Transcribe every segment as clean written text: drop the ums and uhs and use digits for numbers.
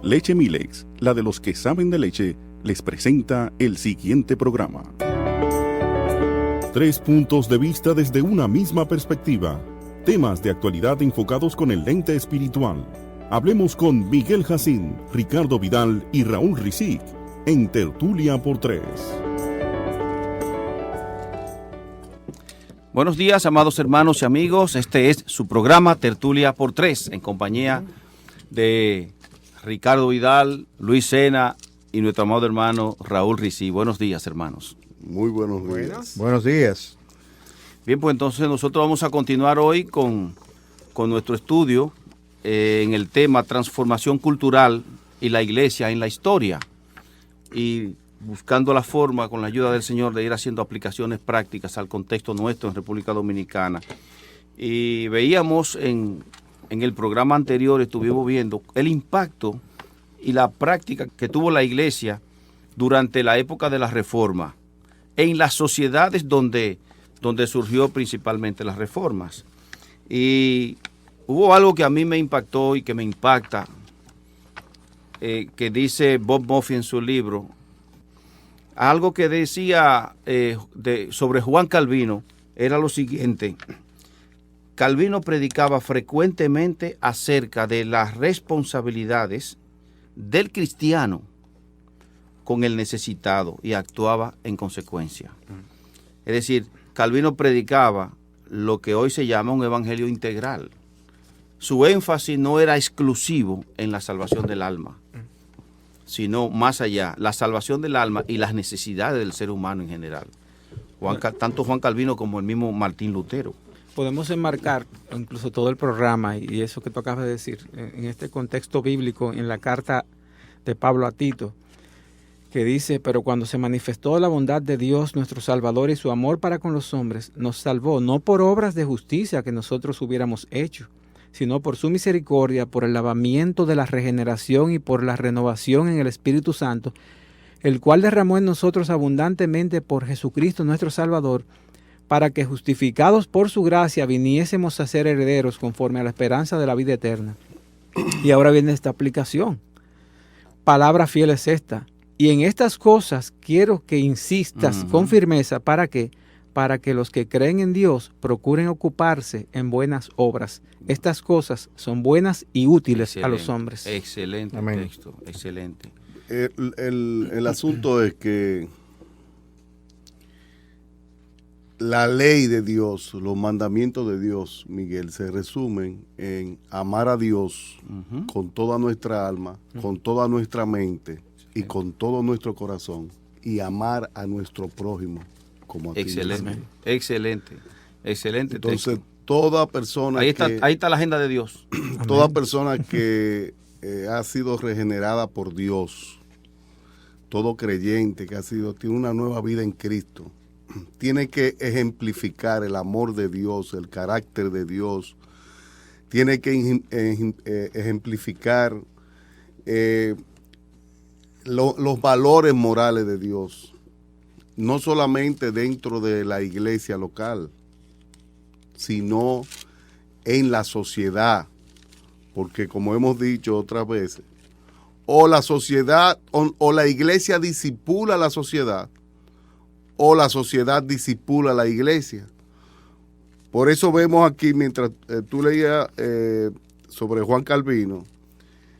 Leche Milex, la de los que saben de leche, les presenta el siguiente programa. 3 puntos de vista desde una misma perspectiva. Temas de actualidad enfocados con el lente espiritual. Hablemos con Miguel Jacín, Ricardo Vidal y Raúl Rizic en Tertulia por 3. Buenos días, amados hermanos y amigos. Este es su programa Tertulia por 3, en compañía de Ricardo Vidal, Luis Sena y nuestro amado hermano Raúl Rizic. Buenos días, hermanos. Muy buenos días. Buenos días. Bien, pues entonces nosotros vamos a continuar hoy con nuestro estudio en el tema transformación cultural y la iglesia en la historia, y buscando la forma, con la ayuda del Señor, de ir haciendo aplicaciones prácticas al contexto nuestro en República Dominicana. Y veíamos en el programa anterior, estuvimos viendo el impacto y la práctica que tuvo la iglesia durante la época de la Reforma en las sociedades donde surgió principalmente las reformas. Y hubo algo que a mí me impactó y que me impacta, que dice Bob Murphy en su libro, algo que decía sobre Juan Calvino, era lo siguiente: Calvino predicaba frecuentemente acerca de las responsabilidades del cristiano con el necesitado y actuaba en consecuencia. Es decir, Calvino predicaba lo que hoy se llama un evangelio integral. Su énfasis no era exclusivo en la salvación del alma, sino más allá, la salvación del alma y las necesidades del ser humano en general. Tanto Juan Calvino como el mismo Martín Lutero. Podemos enmarcar incluso todo el programa y eso que tú acabas de decir en este contexto bíblico, en la carta de Pablo a Tito, que dice: pero cuando se manifestó la bondad de Dios nuestro Salvador y su amor para con los hombres, nos salvó no por obras de justicia que nosotros hubiéramos hecho, sino por su misericordia, por el lavamiento de la regeneración y por la renovación en el Espíritu Santo, el cual derramó en nosotros abundantemente por Jesucristo nuestro Salvador, para que justificados por su gracia viniésemos a ser herederos conforme a la esperanza de la vida eterna. Y ahora viene esta aplicación. Palabra fiel es esta. Y en estas cosas quiero que insistas con firmeza. ¿Para qué? Para que los que creen en Dios procuren ocuparse en buenas obras. Estas cosas son buenas y útiles a los hombres. Excelente. Amén. Texto, excelente. El asunto es que la ley de Dios, los mandamientos de Dios, Miguel, se resumen en amar a Dios con toda nuestra alma, con toda nuestra mente y con todo nuestro corazón, y amar a nuestro prójimo como a ti. Excelente, excelente, excelente. Entonces, texto. Toda persona ahí está la agenda de Dios. Toda persona que ha sido regenerada por Dios, todo creyente que tiene una nueva vida en Cristo, tiene que ejemplificar el amor de Dios, el carácter de Dios, tiene que ejemplificar los valores morales de Dios, no solamente dentro de la iglesia local, sino en la sociedad, porque como hemos dicho otras veces, o la sociedad o la iglesia disipula a la sociedad, o la sociedad disipula a la iglesia. Por eso vemos aquí, mientras tú leías sobre Juan Calvino,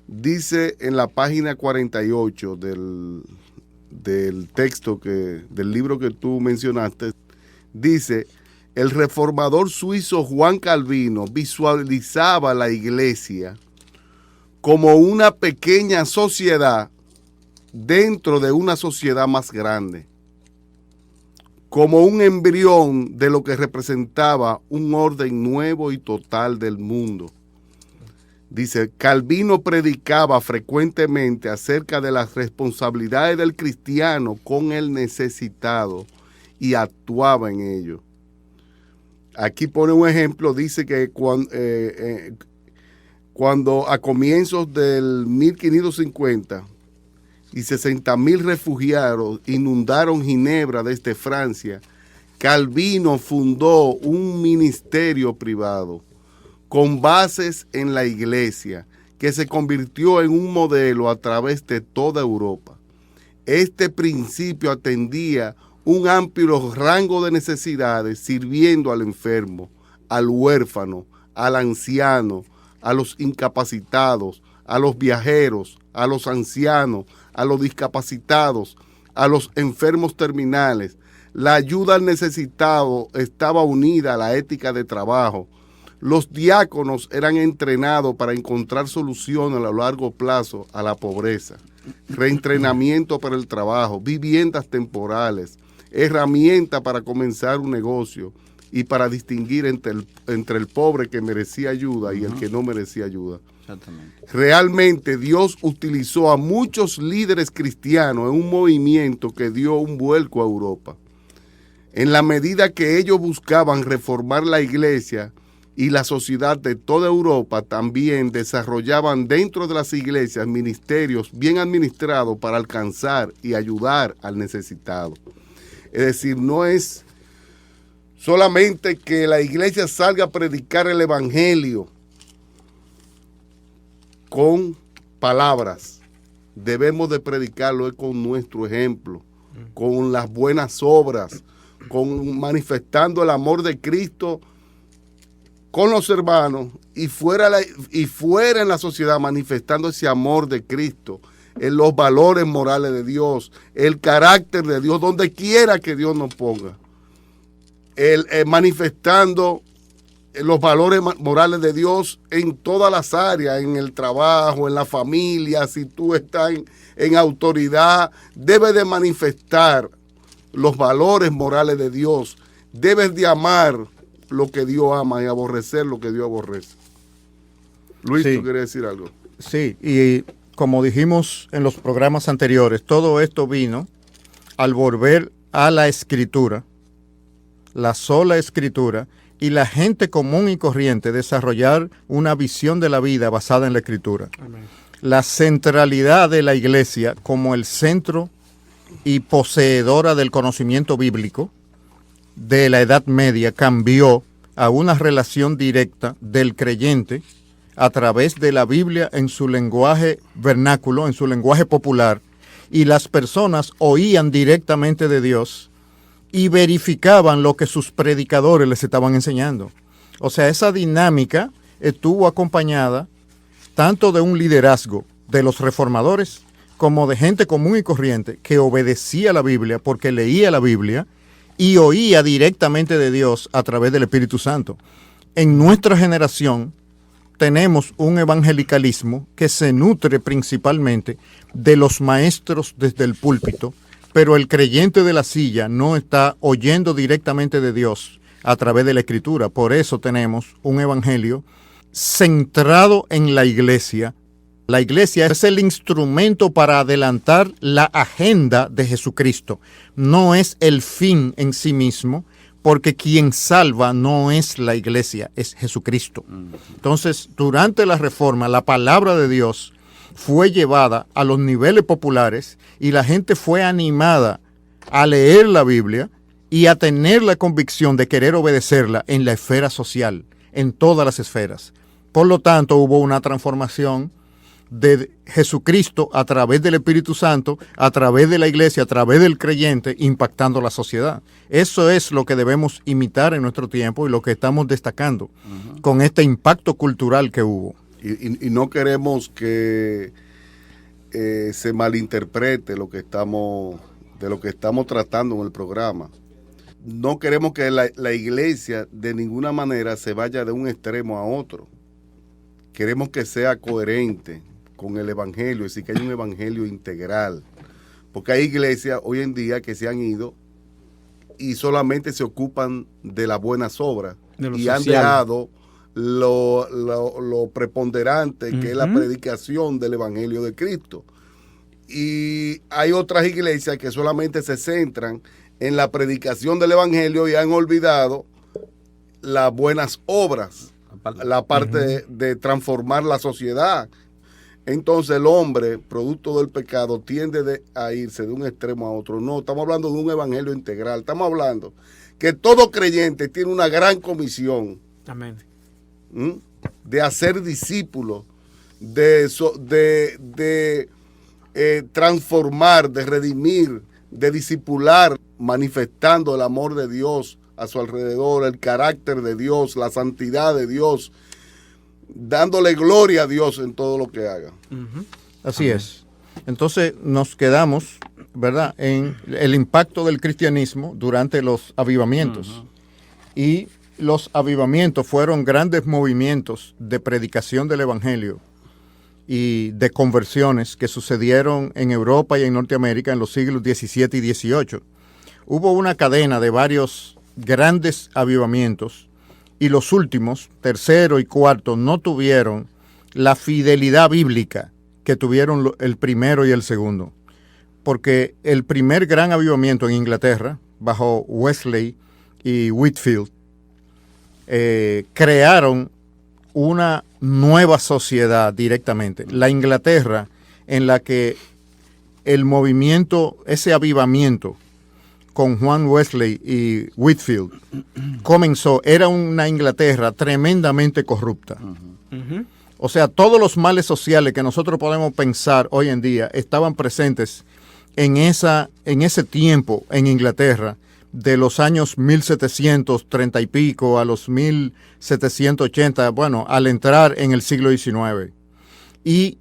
dice en la página 48 del texto, del libro que tú mencionaste, dice: el reformador suizo Juan Calvino visualizaba la iglesia como una pequeña sociedad dentro de una sociedad más grande, como un embrión de lo que representaba un orden nuevo y total del mundo. Dice, Calvino predicaba frecuentemente acerca de las responsabilidades del cristiano con el necesitado y actuaba en ello. Aquí pone un ejemplo, dice que cuando a comienzos del 1550 y 60,000 refugiados inundaron Ginebra desde Francia, Calvino fundó un ministerio privado con bases en la iglesia que se convirtió en un modelo a través de toda Europa. Este principio atendía un amplio rango de necesidades, sirviendo al enfermo, al huérfano, al anciano, a los incapacitados, a los viajeros, a los ancianos, a los discapacitados, a los enfermos terminales. La ayuda al necesitado estaba unida a la ética de trabajo. Los diáconos eran entrenados para encontrar soluciones a largo plazo a la pobreza, reentrenamiento para el trabajo, viviendas temporales, herramientas para comenzar un negocio y para distinguir entre el pobre que merecía ayuda y el que no merecía ayuda. Exactamente. Realmente Dios utilizó a muchos líderes cristianos en un movimiento que dio un vuelco a Europa. En la medida que ellos buscaban reformar la iglesia y la sociedad de toda Europa, también desarrollaban dentro de las iglesias ministerios bien administrados para alcanzar y ayudar al necesitado. Es decir, no es solamente que la iglesia salga a predicar el evangelio con palabras. Debemos de predicarlo con nuestro ejemplo, con las buenas obras, con manifestando el amor de Cristo con los hermanos y fuera en la sociedad manifestando ese amor de Cristo, en los valores morales de Dios, el carácter de Dios, donde quiera que Dios nos ponga. Manifestando los valores morales de Dios en todas las áreas, en el trabajo, en la familia. Si tú estás en autoridad, debes de manifestar los valores morales de Dios. Debes de amar lo que Dios ama y aborrecer lo que Dios aborrece. Luis, sí. ¿Tú quieres decir algo? Sí, y como dijimos en los programas anteriores, todo esto vino al volver a la escritura, la sola escritura, y la gente común y corriente desarrollar una visión de la vida basada en la escritura. Amén. La centralidad de la iglesia como el centro y poseedora del conocimiento bíblico de la Edad Media cambió a una relación directa del creyente a través de la Biblia en su lenguaje vernáculo, en su lenguaje popular, y las personas oían directamente de Dios y verificaban lo que sus predicadores les estaban enseñando. O sea, esa dinámica estuvo acompañada tanto de un liderazgo de los reformadores como de gente común y corriente que obedecía la Biblia porque leía la Biblia y oía directamente de Dios a través del Espíritu Santo. En nuestra generación tenemos un evangelicalismo que se nutre principalmente de los maestros desde el púlpito, pero el creyente de la silla no está oyendo directamente de Dios a través de la Escritura. Por eso tenemos un evangelio centrado en la iglesia. La iglesia es el instrumento para adelantar la agenda de Jesucristo. No es el fin en sí mismo, porque quien salva no es la iglesia, es Jesucristo. Entonces, durante la Reforma, la palabra de Dios fue llevada a los niveles populares y la gente fue animada a leer la Biblia y a tener la convicción de querer obedecerla en la esfera social, en todas las esferas. Por lo tanto, hubo una transformación de Jesucristo a través del Espíritu Santo, a través de la iglesia, a través del creyente, impactando la sociedad. Eso es lo que debemos imitar en nuestro tiempo y lo que estamos destacando con este impacto cultural que hubo. Y no queremos que se malinterprete de lo que estamos tratando en el programa. No queremos que la iglesia de ninguna manera se vaya de un extremo a otro. Queremos que sea coherente con el evangelio, es decir, que haya un evangelio integral. Porque hay iglesias hoy en día que se han ido y solamente se ocupan de las buenas obras y han dejado lo preponderante que es la predicación del evangelio de Cristo. Y hay otras iglesias que solamente se centran en la predicación del evangelio y han olvidado las buenas obras, la parte de transformar la sociedad. Entonces el hombre, producto del pecado, tiende a irse de un extremo a otro. No, estamos hablando de un evangelio integral. Estamos hablando que todo creyente tiene una gran comisión. Amén. De hacer discípulos de transformar, de redimir, de discipular, manifestando el amor de Dios a su alrededor, el carácter de Dios, la santidad de Dios, dándole gloria a Dios en todo lo que haga. Así es. Entonces nos quedamos, ¿verdad?, en el impacto del cristianismo durante los avivamientos. Y los avivamientos fueron grandes movimientos de predicación del evangelio y de conversiones que sucedieron en Europa y en Norteamérica en los siglos XVII y XVIII. Hubo una cadena de varios grandes avivamientos y los últimos, tercero y cuarto, no tuvieron la fidelidad bíblica que tuvieron el primero y el segundo. Porque el primer gran avivamiento en Inglaterra, bajo Wesley y Whitefield, crearon una nueva sociedad directamente. La Inglaterra en la que el movimiento, ese avivamiento con Juan Wesley y Whitefield comenzó, era una Inglaterra tremendamente corrupta. O sea, todos los males sociales que nosotros podemos pensar hoy en día estaban presentes en ese tiempo en Inglaterra, de los años 1730 y pico a los 1780, bueno, al entrar en el siglo XIX. Y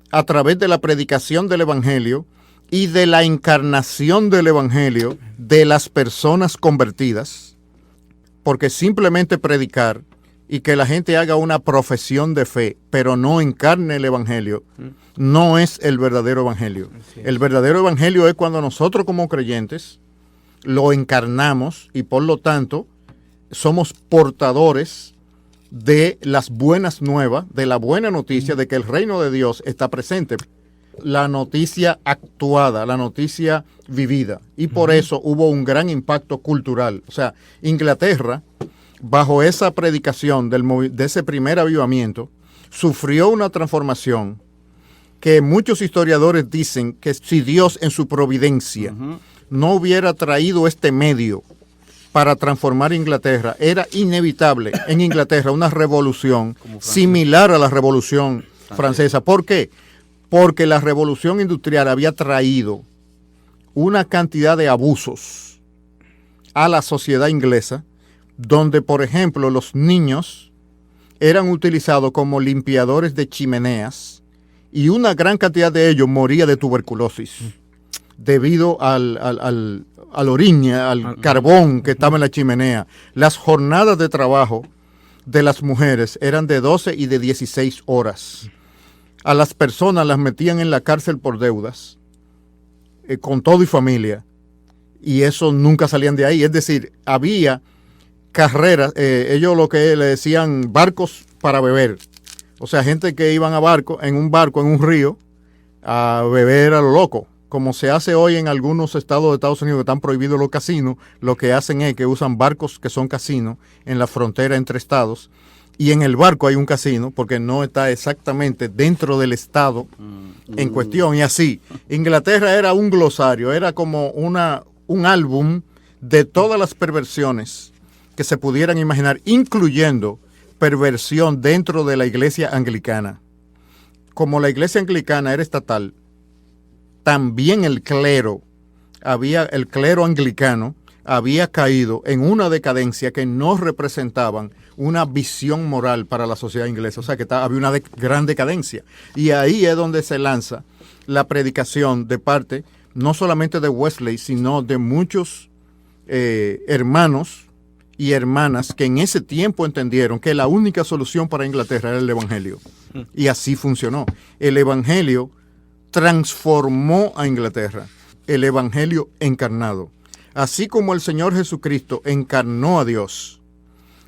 a través de la predicación del Evangelio y de la encarnación del Evangelio de las personas convertidas, porque simplemente predicar y que la gente haga una profesión de fe, pero no encarne el Evangelio, no es el verdadero Evangelio. El verdadero Evangelio es cuando nosotros como creyentes lo encarnamos y por lo tanto somos portadores de las buenas nuevas, de la buena noticia de que el reino de Dios está presente. La noticia actuada, la noticia vivida. Y por eso hubo un gran impacto cultural. O sea, Inglaterra, bajo esa predicación de ese primer avivamiento, sufrió una transformación que muchos historiadores dicen que si Dios en su providencia no hubiera traído este medio para transformar Inglaterra, era inevitable en Inglaterra una revolución similar a la Revolución Francesa. ¿Por qué? Porque la Revolución Industrial había traído una cantidad de abusos a la sociedad inglesa, donde, por ejemplo, los niños eran utilizados como limpiadores de chimeneas y una gran cantidad de ellos moría de tuberculosis debido al oriñe, al carbón que estaba en la chimenea. Las jornadas de trabajo de las mujeres eran de 12 y de 16 horas. A las personas las metían en la cárcel por deudas, con todo y familia, y eso nunca salían de ahí. Es decir, había carreras, ellos lo que le decían barcos para beber. O sea, gente que iban en un barco, en un río, a beber a lo loco. Como se hace hoy en algunos estados de Estados Unidos que están prohibidos los casinos, lo que hacen es que usan barcos que son casinos en la frontera entre estados, y en el barco hay un casino porque no está exactamente dentro del estado en cuestión. Y así, Inglaterra era un glosario, era como un álbum de todas las perversiones que se pudieran imaginar, incluyendo perversión dentro de la iglesia anglicana. Como la iglesia anglicana era estatal, también el clero anglicano había caído en una decadencia que no representaban una visión moral para la sociedad inglesa. O sea que había una gran decadencia. Y ahí es donde se lanza la predicación de parte no solamente de Wesley, sino de muchos hermanos y hermanas que en ese tiempo entendieron que la única solución para Inglaterra era el Evangelio. Y así funcionó. El Evangelio transformó a Inglaterra, el Evangelio encarnado. Así como el Señor Jesucristo encarnó a Dios,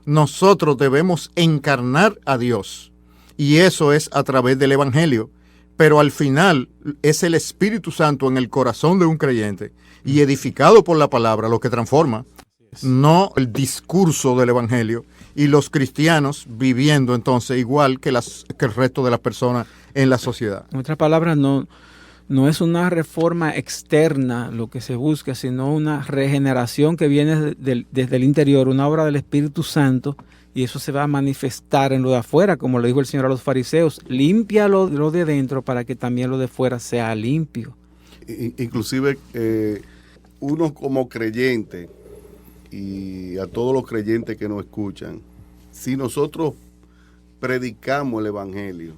nosotros debemos encarnar a Dios. Y eso es a través del Evangelio. Pero al final es el Espíritu Santo en el corazón de un creyente y edificado por la palabra lo que transforma, no el discurso del Evangelio, y los cristianos viviendo entonces igual que el resto de las personas en la sociedad. En otras palabras, no es una reforma externa lo que se busca, sino una regeneración que viene desde el interior, una obra del Espíritu Santo y eso se va a manifestar en lo de afuera, como le dijo el Señor a los fariseos, limpia lo de dentro para que también lo de fuera sea limpio. Inclusive uno como creyente, y a todos los creyentes que nos escuchan, si nosotros predicamos el evangelio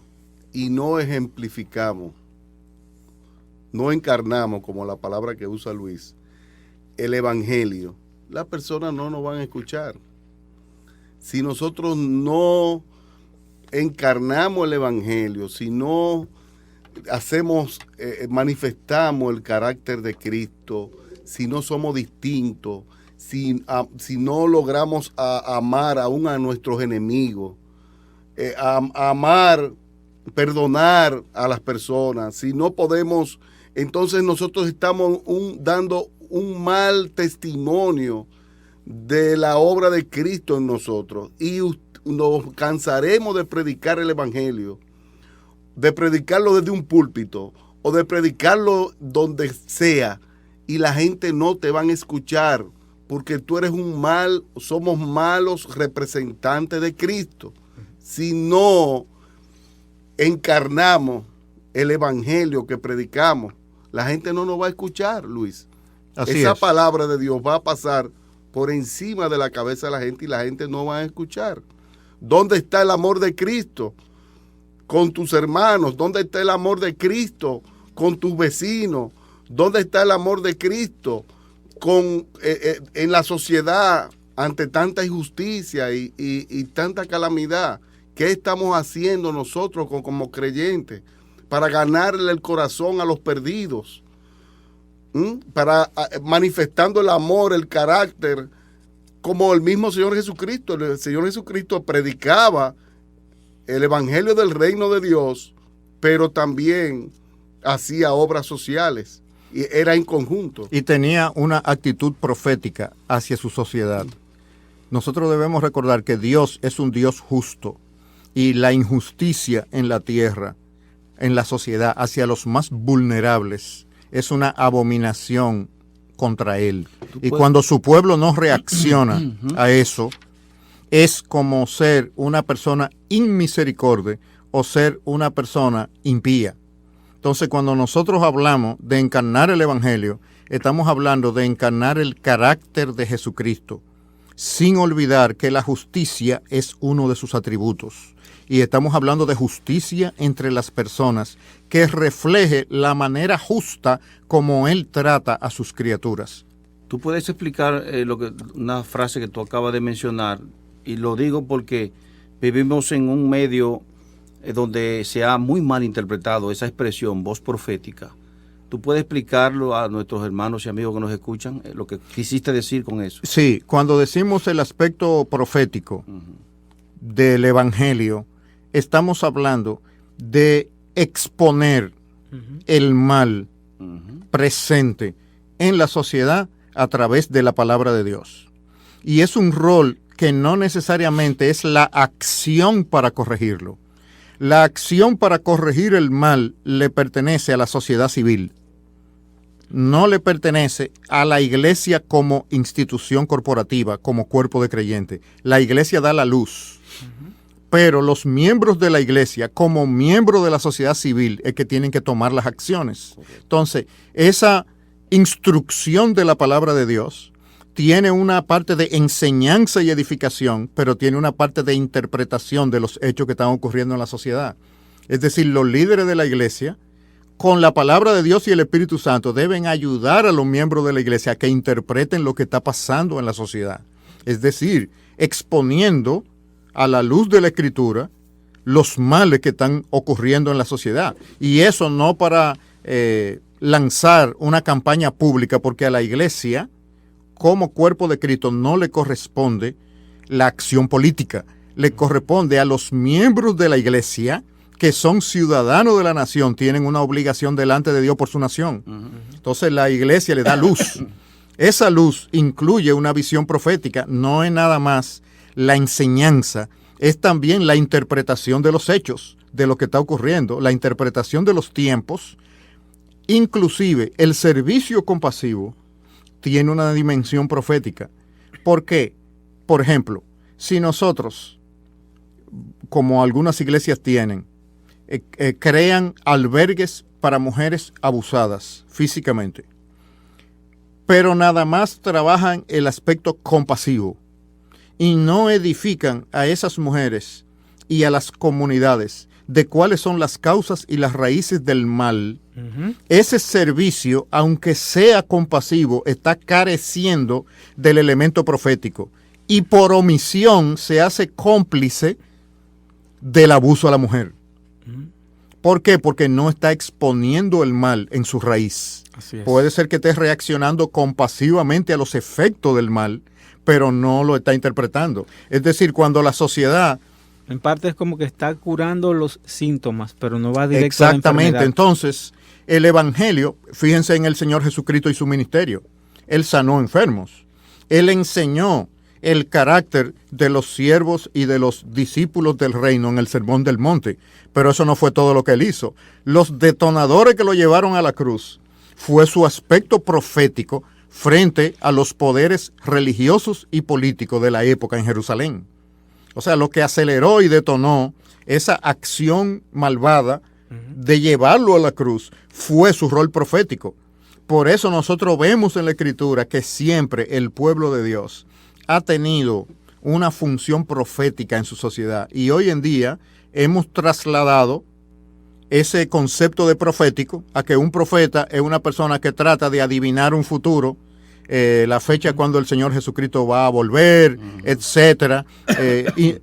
y no ejemplificamos, no encarnamos, como la palabra que usa Luis, el evangelio, las personas no nos van a escuchar. Si nosotros no encarnamos el evangelio, si no hacemos, manifestamos el carácter de Cristo, si no somos distintos, si no logramos amar aún a nuestros enemigos, amar, perdonar a las personas, si no podemos, entonces nosotros estamos dando un mal testimonio de la obra de Cristo en nosotros, y nos cansaremos de predicar el evangelio, de predicarlo desde un púlpito o de predicarlo donde sea, y la gente no te van a escuchar porque tú eres somos malos representantes de Cristo. Si no encarnamos el evangelio que predicamos, la gente no nos va a escuchar, Luis. Esa palabra de Dios va a pasar por encima de la cabeza de la gente y la gente no va a escuchar. ¿Dónde está el amor de Cristo con tus hermanos? ¿Dónde está el amor de Cristo con tus vecinos? ¿Dónde está el amor de Cristo en la sociedad ante tanta injusticia y tanta calamidad? ¿Qué estamos haciendo nosotros como creyentes para ganarle el corazón a los perdidos? Para manifestando el amor, el carácter, como el mismo Señor Jesucristo. El Señor Jesucristo predicaba el evangelio del reino de Dios, pero también hacía obras sociales, y era en conjunto. Y tenía una actitud profética hacia su sociedad. Nosotros debemos recordar que Dios es un Dios justo, y la injusticia en la tierra, en la sociedad, hacia los más vulnerables, es una abominación contra Él. Y cuando su pueblo no reacciona a eso, es como ser una persona inmisericordia o ser una persona impía. Entonces, cuando nosotros hablamos de encarnar el evangelio, estamos hablando de encarnar el carácter de Jesucristo, sin olvidar que la justicia es uno de sus atributos. Y estamos hablando de justicia entre las personas, que refleje la manera justa como Él trata a sus criaturas. ¿Tú puedes explicar una frase que tú acabas de mencionar? Y lo digo porque vivimos en un medio donde se ha muy mal interpretado esa expresión, voz profética. ¿Tú puedes explicarlo a nuestros hermanos y amigos que nos escuchan, lo que quisiste decir con eso? Sí, cuando decimos el aspecto profético del evangelio, estamos hablando de exponer el mal presente en la sociedad a través de la palabra de Dios. Y es un rol que no necesariamente es la acción para corregirlo. La acción para corregir el mal le pertenece a la sociedad civil. No le pertenece a la iglesia como institución corporativa, como cuerpo de creyentes. La iglesia da la luz. Pero los miembros de la iglesia, como miembros de la sociedad civil, es que tienen que tomar las acciones. Entonces, esa instrucción de la palabra de Dios tiene una parte de enseñanza y edificación, pero tiene una parte de interpretación de los hechos que están ocurriendo en la sociedad. Es decir, los líderes de la iglesia, con la palabra de Dios y el Espíritu Santo, deben ayudar a los miembros de la iglesia a que interpreten lo que está pasando en la sociedad. Es decir, exponiendo a la luz de la Escritura los males que están ocurriendo en la sociedad. Y eso no para lanzar una campaña pública, porque a la iglesia, como cuerpo de Cristo, no le corresponde la acción política. Le corresponde a los miembros de la iglesia, que son ciudadanos de la nación, tienen una obligación delante de Dios por su nación. Entonces la iglesia le da luz. Esa luz incluye una visión profética, no es nada más la enseñanza, es también la interpretación de los hechos, de lo que está ocurriendo, la interpretación de los tiempos. Inclusive el servicio compasivo tiene una dimensión profética. ¿Por qué? Por ejemplo, si nosotros como algunas iglesias tienen, crean albergues para mujeres abusadas físicamente, pero nada más trabajan el aspecto compasivo y no edifican a esas mujeres y a las comunidades de cuáles son las causas y las raíces del mal. Ese servicio, aunque sea compasivo, está careciendo del elemento profético y por omisión se hace cómplice del abuso a la mujer. ¿Por qué? Porque no está exponiendo el mal en su raíz. Así es. Puede ser que esté reaccionando compasivamente a los efectos del mal, pero no lo está interpretando. Es decir, cuando la sociedad... En parte es como que está curando los síntomas, pero no va directo a la Exactamente. enfermedad. Entonces, el Evangelio, fíjense en el Señor Jesucristo y su ministerio. Él sanó enfermos. Él enseñó el carácter de los siervos y de los discípulos del reino en el Sermón del Monte. Pero eso no fue todo lo que él hizo. Los detonadores que lo llevaron a la cruz fue su aspecto profético frente a los poderes religiosos y políticos de la época en Jerusalén. O sea, lo que aceleró y detonó esa acción malvada de llevarlo a la cruz fue su rol profético. Por eso nosotros vemos en la Escritura que siempre el pueblo de Dios ha tenido una función profética en su sociedad. Y hoy en día hemos trasladado ese concepto de profético a que un profeta es una persona que trata de adivinar un futuro, la fecha cuando el Señor Jesucristo va a volver, etcétera, y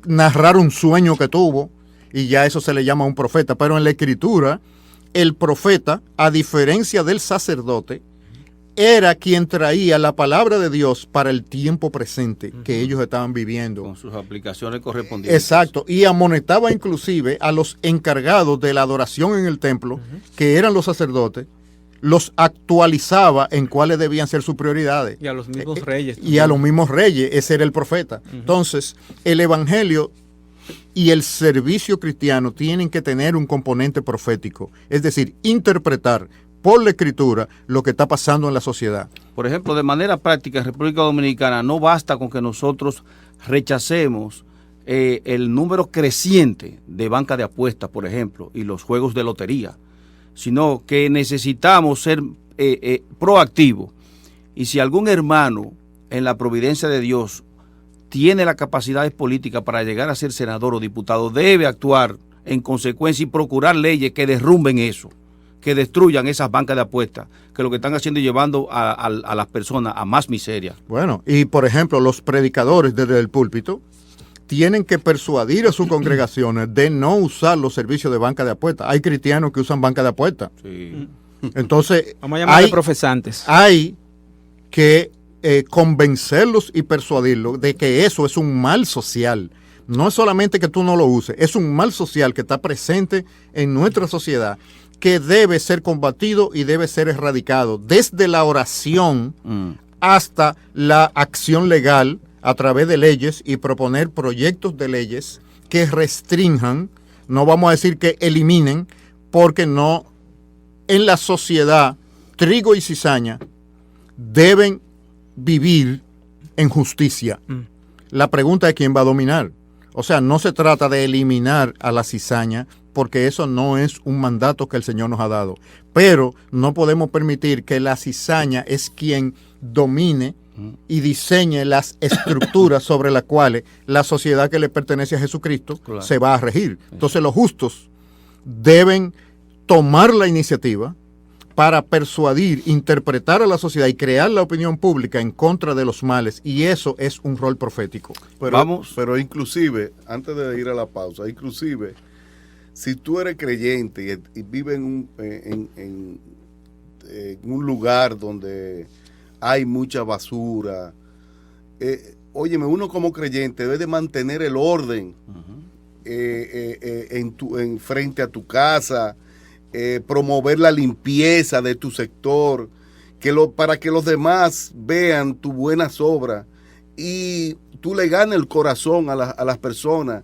narrar un sueño que tuvo, y ya eso se le llama un profeta. Pero en la Escritura, el profeta, a diferencia del sacerdote, era quien traía la palabra de Dios para el tiempo presente que ellos estaban viviendo. Con sus aplicaciones correspondientes. Exacto, y amonestaba inclusive a los encargados de la adoración en el templo, que eran los sacerdotes, los actualizaba en cuáles debían ser sus prioridades. Y a los mismos reyes. Y a los mismos reyes, ese era el profeta. Entonces, el evangelio y el servicio cristiano tienen que tener un componente profético, es decir, interpretar por la Escritura lo que está pasando en la sociedad. Por ejemplo, de manera práctica, en República Dominicana no basta con que nosotros rechacemos el número creciente de bancas de apuestas, por ejemplo, y los juegos de lotería, sino que necesitamos ser proactivos. Y si algún hermano en la providencia de Dios tiene las capacidades políticas para llegar a ser senador o diputado, debe actuar en consecuencia y procurar leyes que derrumben eso, que destruyan esas bancas de apuestas, que lo que están haciendo es llevando a las personas a más miseria. Bueno, y por ejemplo, los predicadores desde el púlpito tienen que persuadir a sus congregaciones de no usar los servicios de banca de apuestas. Hay cristianos que usan banca de apuestas. Sí. Entonces, vamos a llamarle profesantes. Hay que convencerlos y persuadirlos de que eso es un mal social. No es solamente que tú no lo uses, es un mal social que está presente en nuestra sociedad, que debe ser combatido y debe ser erradicado desde la oración hasta la acción legal a través de leyes y proponer proyectos de leyes que restrinjan, no vamos a decir que eliminen, porque no, en la sociedad trigo y cizaña deben vivir en justicia. La pregunta es quién va a dominar. O sea, no se trata de eliminar a la cizaña, porque eso no es un mandato que el Señor nos ha dado. Pero no podemos permitir que la cizaña es quien domine y diseñe las estructuras sobre las cuales la sociedad que le pertenece a Jesucristo se va a regir. Entonces los justos deben tomar la iniciativa para persuadir, interpretar a la sociedad y crear la opinión pública en contra de los males, y eso es un rol profético. Pero inclusive, antes de ir a la pausa, inclusive, si tú eres creyente y vives en un lugar donde hay mucha basura, óyeme, uno como creyente debe de mantener el orden en frente a tu casa, promover la limpieza de tu sector, para que los demás vean tus buenas obras y tú le ganes el corazón a las personas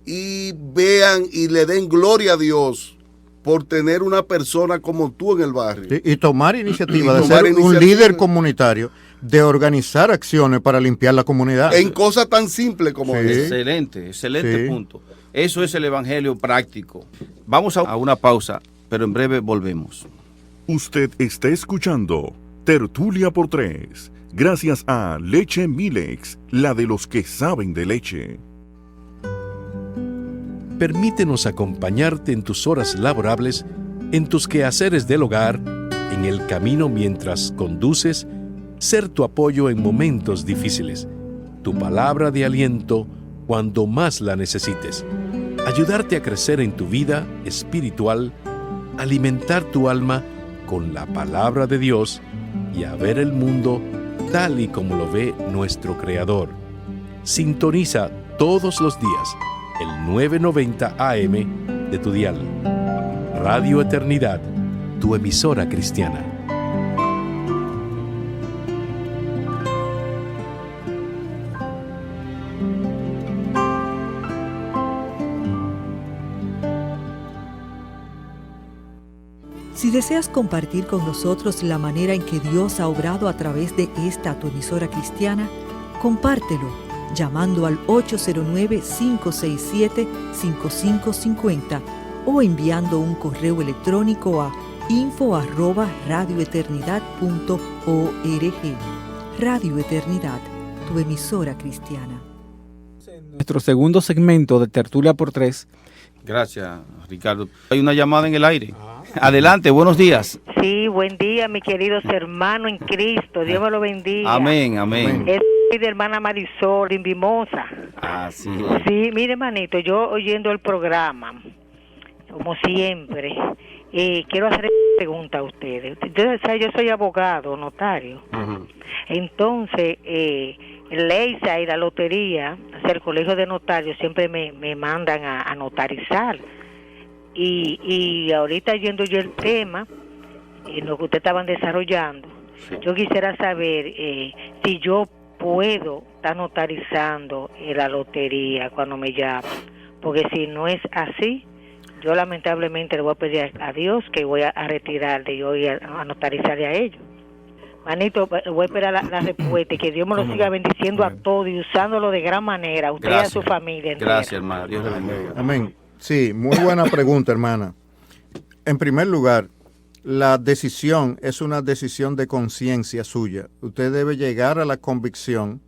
y vean y le den gloria a Dios por tener una persona como tú en el barrio. Y tomar iniciativa Y de tomar ser un iniciativa. líder comunitario, de organizar acciones para limpiar la comunidad. En cosas tan simples como Sí. eso. Excelente Sí. punto. Eso es el evangelio práctico. Vamos a una pausa, pero en breve volvemos. Usted está escuchando Tertulia por Tres, gracias a Leche Milex, la de los que saben de leche. Permítenos acompañarte en tus horas laborables, en tus quehaceres del hogar, en el camino mientras conduces, ser tu apoyo en momentos difíciles, tu palabra de aliento cuando más la necesites, ayudarte a crecer en tu vida espiritual, alimentar tu alma con la palabra de Dios y a ver el mundo tal y como lo ve nuestro Creador. Sintoniza todos los días el 990 AM de tu dial. Radio Eternidad, tu emisora cristiana. Si deseas compartir con nosotros la manera en que Dios ha obrado a través de esta tu emisora cristiana, compártelo llamando al 809-567-5550 o enviando un correo electrónico a info@radioeternidad.org. Radio Eternidad, tu emisora cristiana. Nuestro segundo segmento de Tertulia por Tres. Gracias, Ricardo. Hay una llamada en el aire. Adelante, buenos días. Sí, buen día, mis queridos hermanos en Cristo. Dios me lo bendiga. Amén, amén. Es de hermana Marisol, en Vimosa. Así Sí, mire, hermanito, yo oyendo el programa, como siempre, quiero hacer una pregunta a ustedes. Yo soy abogado, notario. Entonces, Leisa y la lotería, o sea, el colegio de notarios siempre me mandan a notarizar. Y ahorita yendo yo el tema, lo que ustedes estaban desarrollando, yo quisiera saber si yo puedo estar notarizando la lotería cuando me llaman, porque si no es así, yo lamentablemente le voy a pedir a Dios que voy a retirar de yo y a notarizarle a ellos. Manito, voy a esperar la respuesta y que Dios me lo siga bendiciendo a todos y usándolo de gran manera, a usted y a su familia entera. Gracias, hermana. Dios le bendiga. Amén. Sí, muy buena pregunta, hermana. En primer lugar, la decisión es una decisión de conciencia suya. Usted debe llegar a la convicción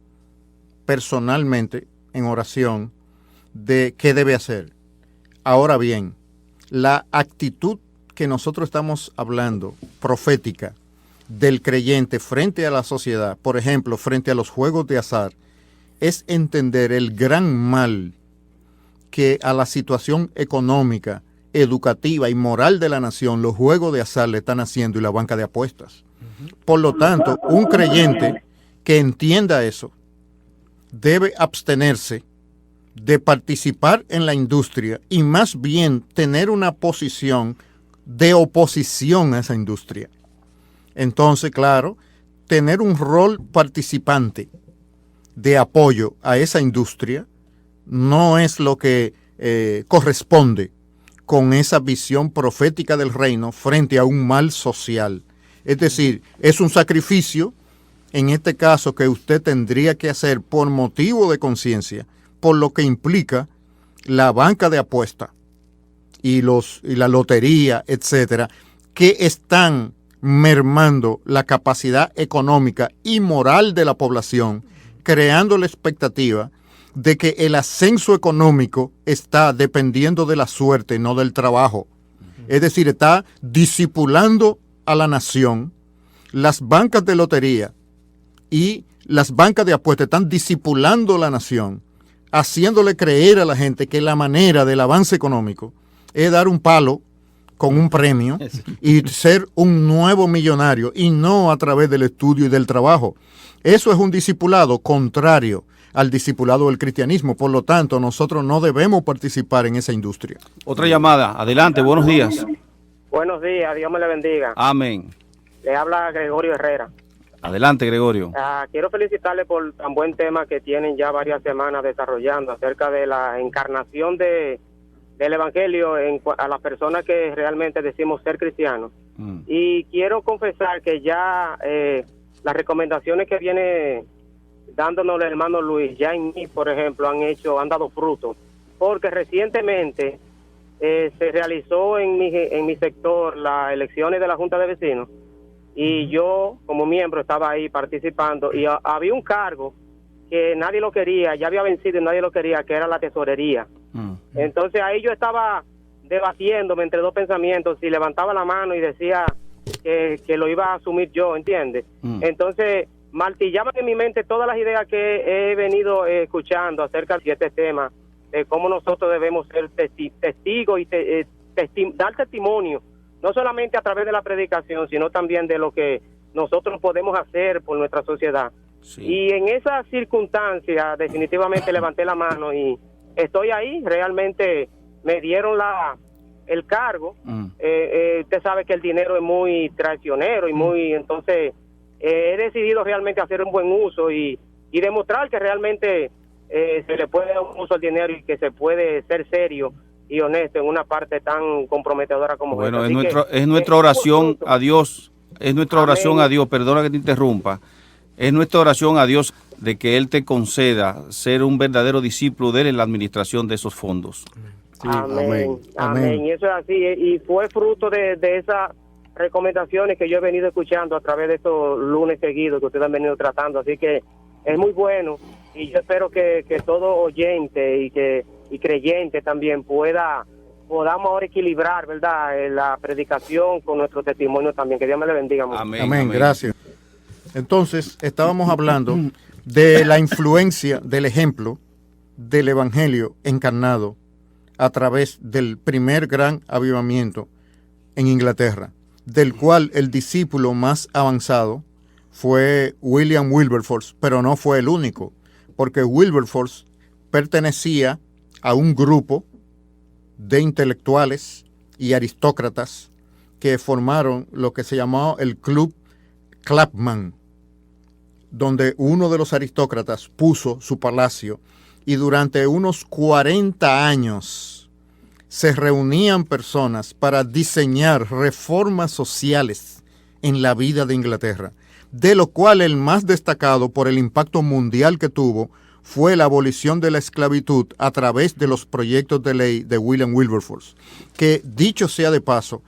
personalmente, en oración, de qué debe hacer. Ahora bien, la actitud que nosotros estamos hablando, profética, del creyente frente a la sociedad, por ejemplo, frente a los juegos de azar, es entender el gran mal que a la situación económica, educativa y moral de la nación los juegos de azar le están haciendo y la banca de apuestas. Por lo tanto, un creyente que entienda eso debe abstenerse de participar en la industria y más bien tener una posición de oposición a esa industria. Entonces, claro, tener un rol participante de apoyo a esa industria no es lo que corresponde con esa visión profética del reino frente a un mal social. Es decir, es un sacrificio, en este caso, que usted tendría que hacer por motivo de conciencia, por lo que implica la banca de apuesta y la lotería, etcétera, que están mermando la capacidad económica y moral de la población, creando la expectativa de que el ascenso económico está dependiendo de la suerte, no del trabajo. Es decir, está discipulando a la nación. Las bancas de lotería y las bancas de apuestas están discipulando a la nación, haciéndole creer a la gente que la manera del avance económico es dar un palo con un premio y ser un nuevo millonario, y no a través del estudio y del trabajo. Eso es un discipulado contrario al discipulado del cristianismo. Por lo tanto, nosotros no debemos participar en esa industria. Otra llamada. Adelante, buenos días. Buenos días, Dios me le bendiga. Amén. Le habla Gregorio Herrera. Adelante, Gregorio. Quiero felicitarle por tan buen tema que tienen ya varias semanas desarrollando acerca de la encarnación de del Evangelio a las personas que realmente decimos ser cristianos. Y quiero confesar que ya las recomendaciones que viene dándonos el hermano Luis, ya en mí, por ejemplo, han dado fruto, porque recientemente se realizó en mi sector las elecciones de la Junta de Vecinos, y yo como miembro estaba ahí participando, y había un cargo que nadie lo quería, ya había vencido y nadie lo quería, que era la tesorería. Entonces ahí yo estaba debatiéndome entre dos pensamientos, si levantaba la mano y decía que lo iba a asumir yo, ¿entiendes? Entonces martillaban en mi mente todas las ideas que he venido escuchando acerca de este tema, de cómo nosotros debemos ser testigos y dar testimonio, no solamente a través de la predicación, sino también de lo que nosotros podemos hacer por nuestra sociedad. Sí. Y en esa circunstancia definitivamente levanté la mano y estoy ahí. Realmente me dieron el cargo. Usted sabe que el dinero es muy traicionero y entonces he decidido realmente hacer un buen uso y demostrar que realmente se le puede dar un uso al dinero y que se puede ser serio y honesto en una parte tan comprometedora como esta. Bueno, es nuestra oración a Dios, es nuestra oración a Dios, perdona que te interrumpa, es nuestra oración a Dios de que Él te conceda ser un verdadero discípulo de Él en la administración de esos fondos. Sí, amén. Y eso es así, y fue fruto de esas recomendaciones que yo he venido escuchando a través de estos lunes seguidos que ustedes han venido tratando, así que es muy bueno, y yo espero que todo oyente y creyente también podamos ahora equilibrar, ¿verdad?, la predicación con nuestro testimonio también. Que Dios me le bendiga mucho. Amén, gracias. Entonces, estábamos hablando de la influencia del ejemplo del Evangelio encarnado a través del primer gran avivamiento en Inglaterra, del cual el discípulo más avanzado fue William Wilberforce, pero no fue el único, porque Wilberforce pertenecía a un grupo de intelectuales y aristócratas que formaron lo que se llamó el Club Clapham, donde uno de los aristócratas puso su palacio y durante unos 40 años se reunían personas para diseñar reformas sociales en la vida de Inglaterra, de lo cual el más destacado por el impacto mundial que tuvo fue la abolición de la esclavitud a través de los proyectos de ley de William Wilberforce, que, dicho sea de paso,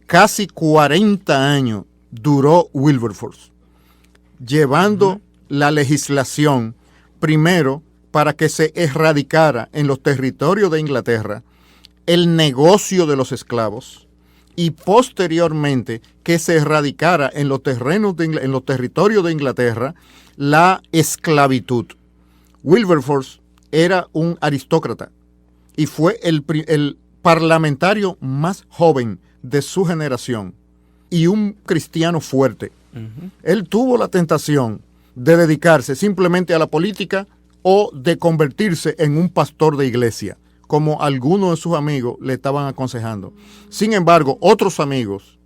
casi 40 años duró Wilberforce, llevando la legislación primero para que se erradicara en los territorios de Inglaterra el negocio de los esclavos y posteriormente que se erradicara en los territorios de Inglaterra la esclavitud. Wilberforce era un aristócrata y fue el parlamentario más joven de su generación y un cristiano fuerte. Él tuvo la tentación de dedicarse simplemente a la política o de convertirse en un pastor de iglesia, como algunos de sus amigos le estaban aconsejando. Sin embargo, otros amigos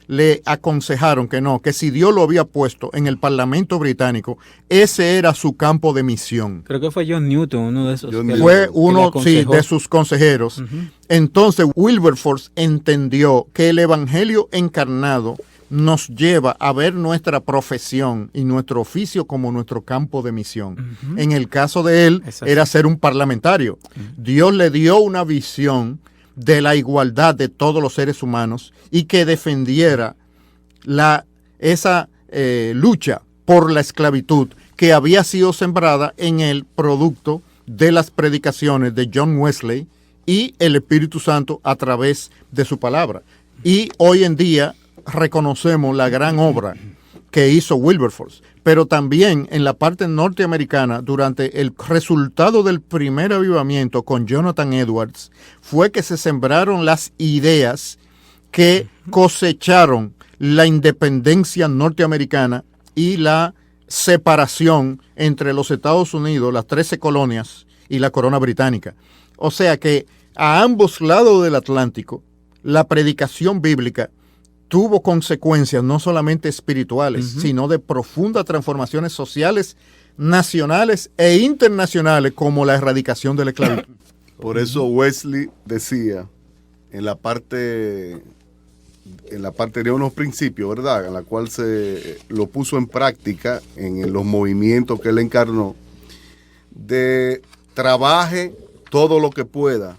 le aconsejaron que no, que si Dios lo había puesto en el Parlamento británico, ese era su campo de misión. Creo que fue John Newton, uno de esos. Fue uno, sí, de sus consejeros. Entonces, Wilberforce entendió que el Evangelio encarnado nos lleva a ver nuestra profesión y nuestro oficio como nuestro campo de misión. En el caso de él, era ser un parlamentario. Dios le dio una visión de la igualdad de todos los seres humanos y que defendiera esa lucha por la esclavitud que había sido sembrada en el producto de las predicaciones de John Wesley y el Espíritu Santo a través de su palabra. Y hoy en día reconocemos la gran obra que hizo Wilberforce, pero también en la parte norteamericana, durante el resultado del primer avivamiento con Jonathan Edwards, fue que se sembraron las ideas que cosecharon la independencia norteamericana y la separación entre los Estados Unidos, las 13 colonias y la corona británica. O sea que a ambos lados del Atlántico, la predicación bíblica tuvo consecuencias no solamente espirituales, sino de profundas transformaciones sociales, nacionales e internacionales, como la erradicación de la esclavitud. Por eso Wesley decía en la parte de unos principios, ¿verdad? En la cual se lo puso en práctica en los movimientos que él encarnó, de trabaje todo lo que pueda,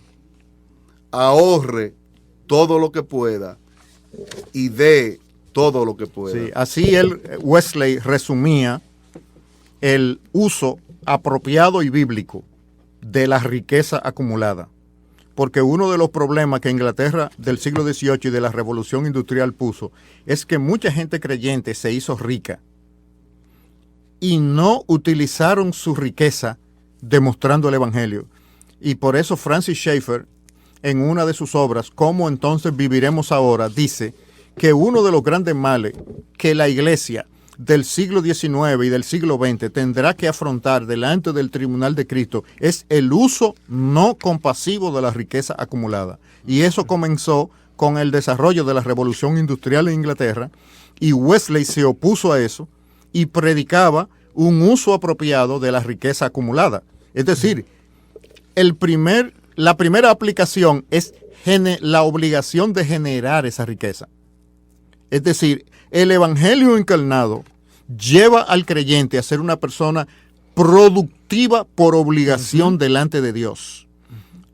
ahorre todo lo que pueda y dé todo lo que pueda. Sí, así Wesley resumía el uso apropiado y bíblico de la riqueza acumulada. Porque uno de los problemas que Inglaterra del siglo XVIII y de la Revolución Industrial puso es que mucha gente creyente se hizo rica y no utilizaron su riqueza demostrando el Evangelio. Y por eso Francis Schaeffer, en una de sus obras, ¿Cómo entonces viviremos ahora?, dice que uno de los grandes males que la iglesia del siglo XIX y del siglo XX tendrá que afrontar delante del tribunal de Cristo es el uso no compasivo de la riqueza acumulada. Y eso comenzó con el desarrollo de la Revolución Industrial en Inglaterra, y Wesley se opuso a eso y predicaba un uso apropiado de la riqueza acumulada. Es decir, la primera aplicación es la obligación de generar esa riqueza. Es decir, el Evangelio encarnado lleva al creyente a ser una persona productiva por obligación delante de Dios.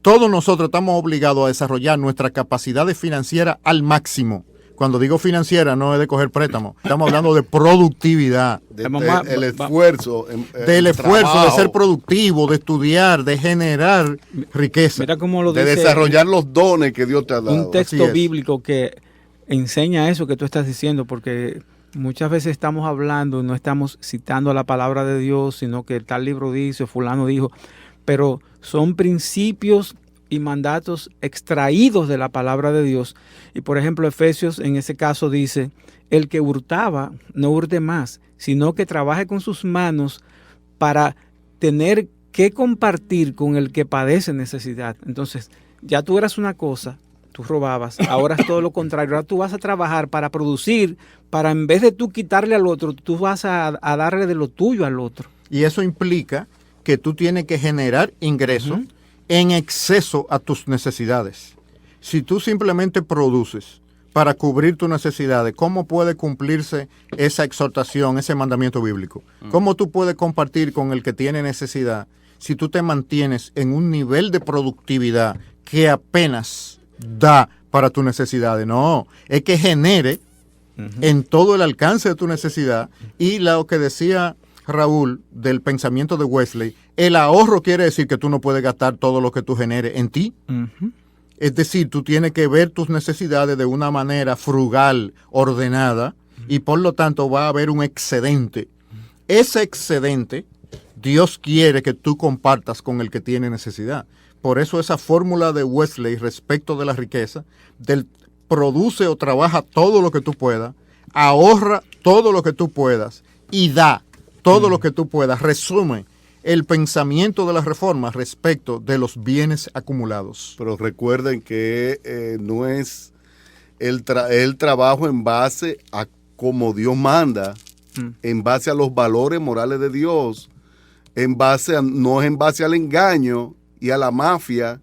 Todos nosotros estamos obligados a desarrollar nuestra capacidad financiera al máximo. Cuando digo financiera no es de coger préstamo, estamos hablando de productividad. El esfuerzo. Del esfuerzo de ser productivo, de estudiar, de generar riqueza. Mira cómo lo dice, de desarrollar los dones que Dios te ha dado. Un texto bíblico que enseña eso que tú estás diciendo, porque muchas veces estamos hablando, no estamos citando la palabra de Dios, sino que tal libro dice, fulano dijo, pero son principios y mandatos extraídos de la palabra de Dios. Y por ejemplo, Efesios en ese caso dice, el que hurtaba, no hurte más, sino que trabaje con sus manos para tener que compartir con el que padece necesidad. Entonces, ya tú eras una cosa, tú robabas, ahora es todo lo contrario, ahora tú vas a trabajar para producir, para en vez de tú quitarle al otro, tú vas a darle de lo tuyo al otro. Y eso implica que tú tienes que generar ingresos en exceso a tus necesidades. Si tú simplemente produces para cubrir tus necesidades, ¿cómo puede cumplirse esa exhortación, ese mandamiento bíblico? ¿Cómo tú puedes compartir con el que tiene necesidad si tú te mantienes en un nivel de productividad que apenas da para tus necesidades? No, es que genere en todo el alcance de tu necesidad. Y lo que decía Raúl del pensamiento de Wesley, el ahorro quiere decir que tú no puedes gastar todo lo que tú generes en ti. Es decir, tú tienes que ver tus necesidades de una manera frugal, ordenada, y por lo tanto va a haber un excedente. Ese excedente, Dios quiere que tú compartas con el que tiene necesidad. Por eso esa fórmula de Wesley respecto de la riqueza, del produce o trabaja todo lo que tú puedas, ahorra todo lo que tú puedas y da todo lo que tú puedas, resume el pensamiento de la reforma respecto de los bienes acumulados. Pero recuerden que no es el trabajo en base a como Dios manda, en base a los valores morales de Dios, no es en base al engaño y a la mafia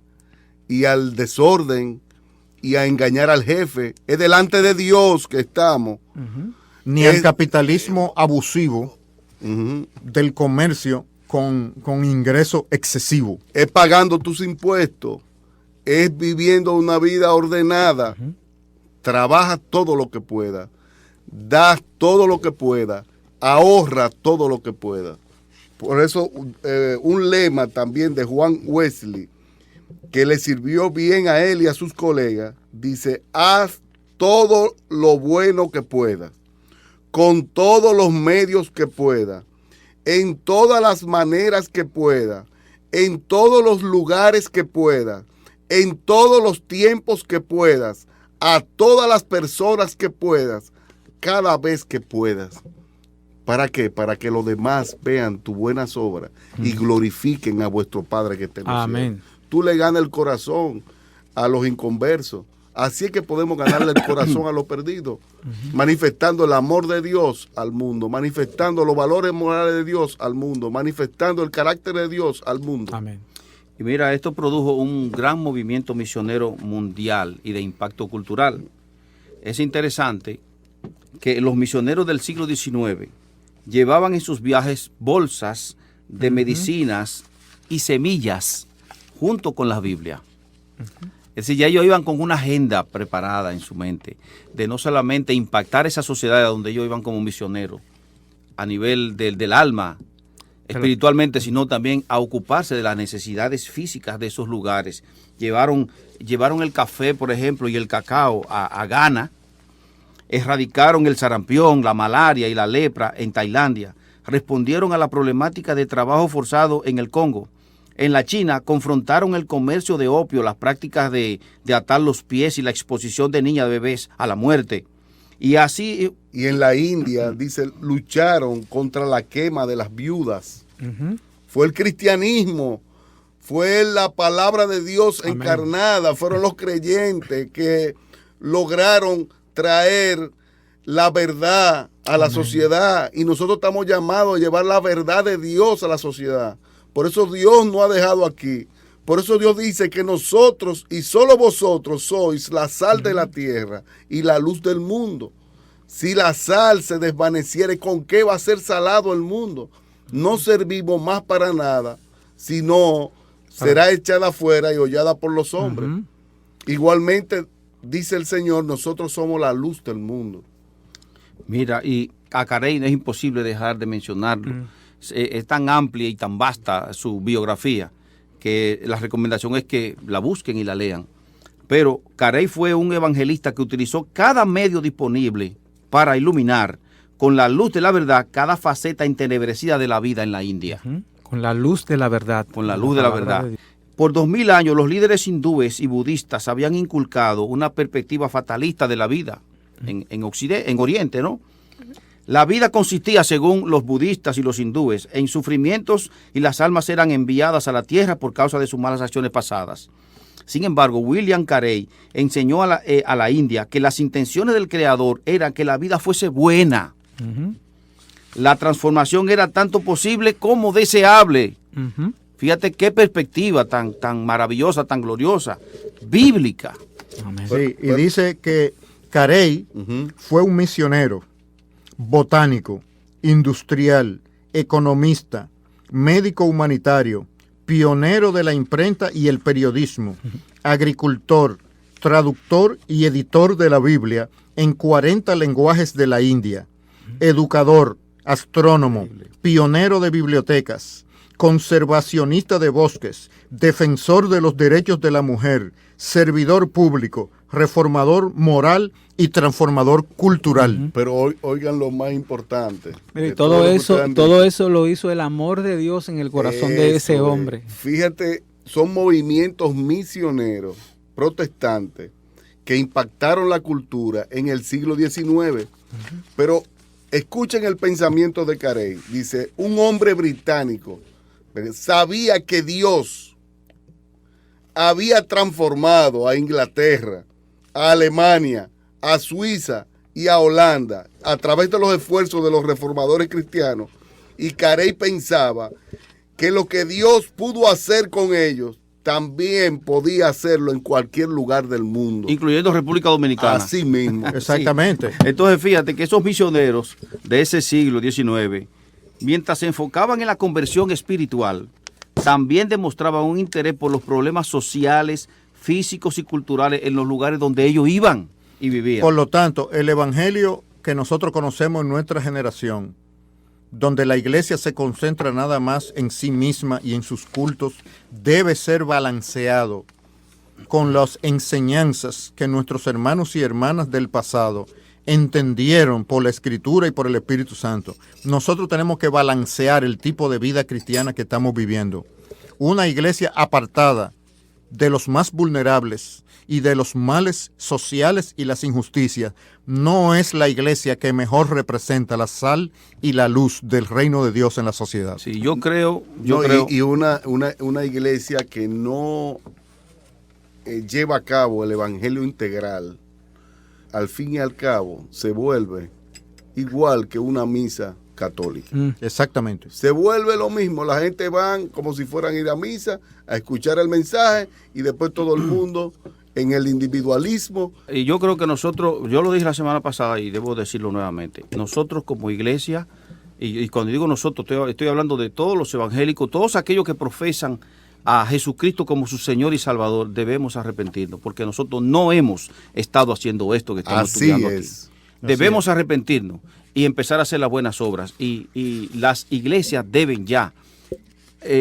y al desorden y a engañar al jefe. Es delante de Dios que estamos. Ni al capitalismo abusivo del comercio con ingreso excesivo. Es pagando tus impuestos, es viviendo una vida ordenada. Trabaja todo lo que pueda, da todo lo que pueda, ahorra todo lo que pueda. Por eso un lema también de Juan Wesley que le sirvió bien a él y a sus colegas, dice: haz todo lo bueno que puedas, con todos los medios que pueda, en todas las maneras que pueda, en todos los lugares que pueda, en todos los tiempos que puedas, a todas las personas que puedas, cada vez que puedas. ¿Para qué? Para que los demás vean tus buenas obras y glorifiquen a vuestro Padre que está en los cielos. Tú le ganas el corazón a los inconversos. Así es que podemos ganarle el corazón a los perdidos, manifestando el amor de Dios al mundo, manifestando los valores morales de Dios al mundo, manifestando el carácter de Dios al mundo. Amén. Y mira, esto produjo un gran movimiento misionero mundial y de impacto cultural. Es interesante que los misioneros del siglo XIX llevaban en sus viajes bolsas de medicinas y semillas junto con la Biblia. Es decir, ya ellos iban con una agenda preparada en su mente de no solamente impactar esa sociedad donde ellos iban como misioneros a nivel del alma, espiritualmente, sino también a ocuparse de las necesidades físicas de esos lugares. Llevaron el café, por ejemplo, y el cacao a Ghana, erradicaron el sarampión, la malaria y la lepra en Tailandia, respondieron a la problemática de trabajo forzado en el Congo. En la China confrontaron el comercio de opio, las prácticas de atar los pies y la exposición de niñas, de bebés a la muerte. Y así... Y en la India, dice, lucharon contra la quema de las viudas. Fue el cristianismo, fue la palabra de Dios encarnada, fueron los creyentes que lograron traer la verdad a la sociedad, y nosotros estamos llamados a llevar la verdad de Dios a la sociedad. Por eso Dios nos ha dejado aquí. Por eso Dios dice que nosotros y solo vosotros sois la sal de la tierra y la luz del mundo. Si la sal se desvaneciere, ¿con qué va a ser salado el mundo? No servimos más para nada, sino será echada afuera y hollada por los hombres. Igualmente, dice el Señor, nosotros somos la luz del mundo. Mira, y a Carey no es imposible dejar de mencionarlo. Es tan amplia y tan vasta su biografía que la recomendación es que la busquen y la lean. Pero Carey fue un evangelista que utilizó cada medio disponible para iluminar con la luz de la verdad cada faceta entenebrecida de la vida en la India. Con la luz de la verdad. Con la luz de la verdad. Por 2000 años los líderes hindúes y budistas habían inculcado una perspectiva fatalista de la vida en Oriente, ¿no? La vida consistía, según los budistas y los hindúes, en sufrimientos, y las almas eran enviadas a la tierra por causa de sus malas acciones pasadas. Sin embargo, William Carey enseñó a la India que las intenciones del Creador eran que la vida fuese buena. La transformación era tanto posible como deseable. Fíjate qué perspectiva tan maravillosa, tan gloriosa, bíblica. Sí, y dice que Carey fue un misionero, botánico, industrial, economista, médico humanitario, pionero de la imprenta y el periodismo, agricultor, traductor y editor de la Biblia en 40 lenguajes de la India, educador, astrónomo, pionero de bibliotecas, conservacionista de bosques, defensor de los derechos de la mujer, servidor público, reformador moral y transformador cultural. Pero oigan lo más importante. Mire, todo eso lo hizo el amor de Dios en el corazón de ese hombre. Fíjate, son movimientos misioneros protestantes que impactaron la cultura en el siglo XIX. Pero escuchen el pensamiento de Carey. Dice, un hombre británico sabía que Dios había transformado a Inglaterra, a Alemania, a Suiza y a Holanda a través de los esfuerzos de los reformadores cristianos, y Carey pensaba que lo que Dios pudo hacer con ellos también podía hacerlo en cualquier lugar del mundo, incluyendo República Dominicana. Así mismo. Exactamente. Sí. Entonces fíjate que esos misioneros de ese siglo XIX, mientras se enfocaban en la conversión espiritual, también demostraban un interés por los problemas sociales, físicos y culturales en los lugares donde ellos iban y vivían. Por lo tanto, el evangelio que nosotros conocemos en nuestra generación, donde la iglesia se concentra nada más en sí misma y en sus cultos, debe ser balanceado con las enseñanzas que nuestros hermanos y hermanas del pasado entendieron por la Escritura y por el Espíritu Santo. Nosotros tenemos que balancear el tipo de vida cristiana que estamos viviendo. Una iglesia apartada de los más vulnerables y de los males sociales y las injusticias no es la iglesia que mejor representa la sal y la luz del reino de Dios en la sociedad. Sí, yo creo. Y una iglesia que no lleva a cabo el evangelio integral, al fin y al cabo se vuelve igual que una misa católica. Exactamente. Se vuelve lo mismo, la gente van como si fueran a ir a misa, a escuchar el mensaje y después todo el mundo en el individualismo. Y yo creo que nosotros, yo lo dije la semana pasada y debo decirlo nuevamente, nosotros como iglesia, y cuando digo nosotros estoy hablando de todos los evangélicos, todos aquellos que profesan a Jesucristo como su Señor y Salvador, debemos arrepentirnos, porque nosotros no hemos estado haciendo esto que estamos estudiando aquí. Debemos arrepentirnos y empezar a hacer las buenas obras. Y las iglesias deben ya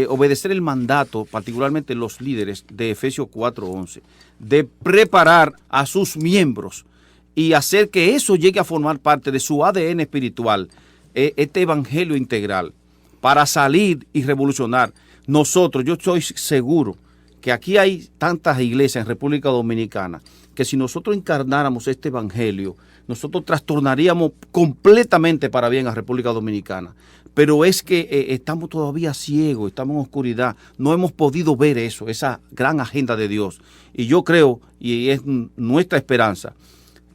obedecer el mandato, particularmente los líderes de Efesios 4:11, de preparar a sus miembros y hacer que eso llegue a formar parte de su ADN espiritual, este evangelio integral, para salir y revolucionar. Nosotros, yo estoy seguro que aquí hay tantas iglesias en República Dominicana que si nosotros encarnáramos este evangelio, nosotros trastornaríamos completamente para bien a República Dominicana. Pero es que estamos todavía ciegos, estamos en oscuridad, no hemos podido ver eso, esa gran agenda de Dios. Y yo creo, y es nuestra esperanza,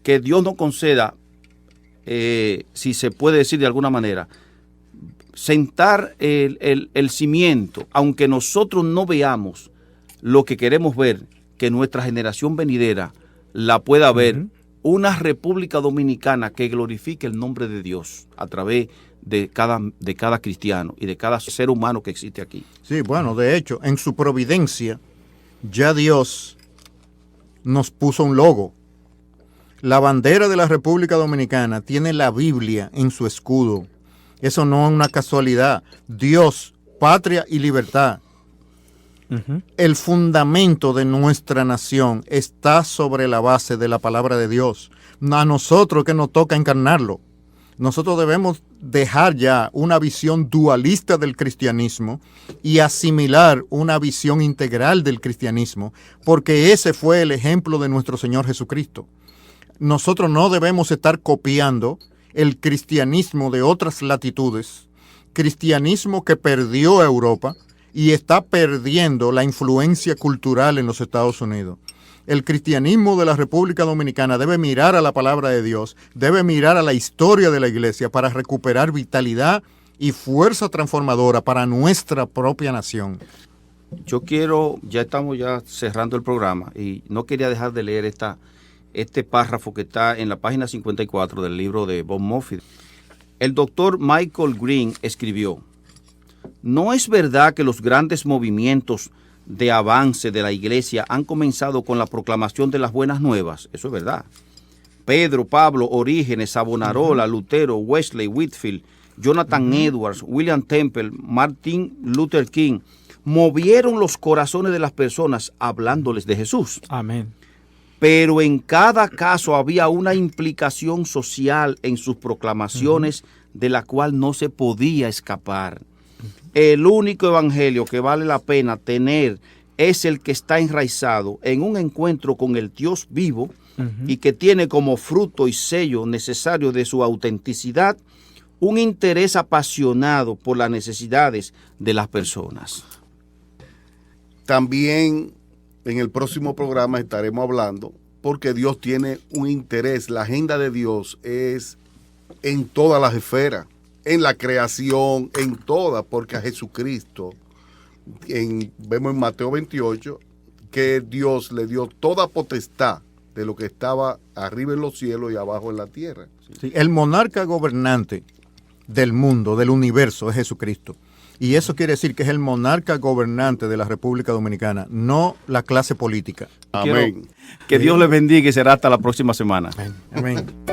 que Dios nos conceda, si se puede decir de alguna manera, sentar el cimiento, aunque nosotros no veamos lo que queremos ver, que nuestra generación venidera la pueda ver, una República Dominicana que glorifique el nombre de Dios a través de cada cristiano y de cada ser humano que existe aquí. Sí, bueno, de hecho, en su providencia, ya Dios nos puso un logo. La bandera de la República Dominicana tiene la Biblia en su escudo. Eso no es una casualidad. Dios, patria y libertad. El fundamento de nuestra nación está sobre la base de la palabra de Dios. A nosotros que nos toca encarnarlo. Nosotros debemos dejar ya una visión dualista del cristianismo y asimilar una visión integral del cristianismo, porque ese fue el ejemplo de nuestro Señor Jesucristo. Nosotros no debemos estar copiando el cristianismo de otras latitudes, cristianismo que perdió a Europa y está perdiendo la influencia cultural en los Estados Unidos. El cristianismo de la República Dominicana debe mirar a la palabra de Dios, debe mirar a la historia de la iglesia para recuperar vitalidad y fuerza transformadora para nuestra propia nación. Yo quiero, ya estamos cerrando el programa y no quería dejar de leer este párrafo que está en la página 54 del libro de Bob Moffitt. El doctor Michael Green escribió: no es verdad que los grandes movimientos de avance de la iglesia han comenzado con la proclamación de las buenas nuevas. Eso es verdad. Pedro, Pablo, Orígenes, Savonarola, Lutero, Wesley, Whitefield, Jonathan Edwards, William Temple, Martin Luther King movieron los corazones de las personas hablándoles de Jesús. Amén. Pero en cada caso había una implicación social en sus proclamaciones de la cual no se podía escapar. El único evangelio que vale la pena tener es el que está enraizado en un encuentro con el Dios vivo y que tiene como fruto y sello necesario de su autenticidad un interés apasionado por las necesidades de las personas. También en el próximo programa estaremos hablando porque Dios tiene un interés. La agenda de Dios es en todas las esferas, en la creación, en todas, porque a Jesucristo, vemos en Mateo 28, que Dios le dio toda potestad de lo que estaba arriba en los cielos y abajo en la tierra. Sí, el monarca gobernante del mundo, del universo, es Jesucristo. Y eso quiere decir que es el monarca gobernante de la República Dominicana, no la clase política. Amén. Que Dios les bendiga y será hasta la próxima semana. Amén. Amén.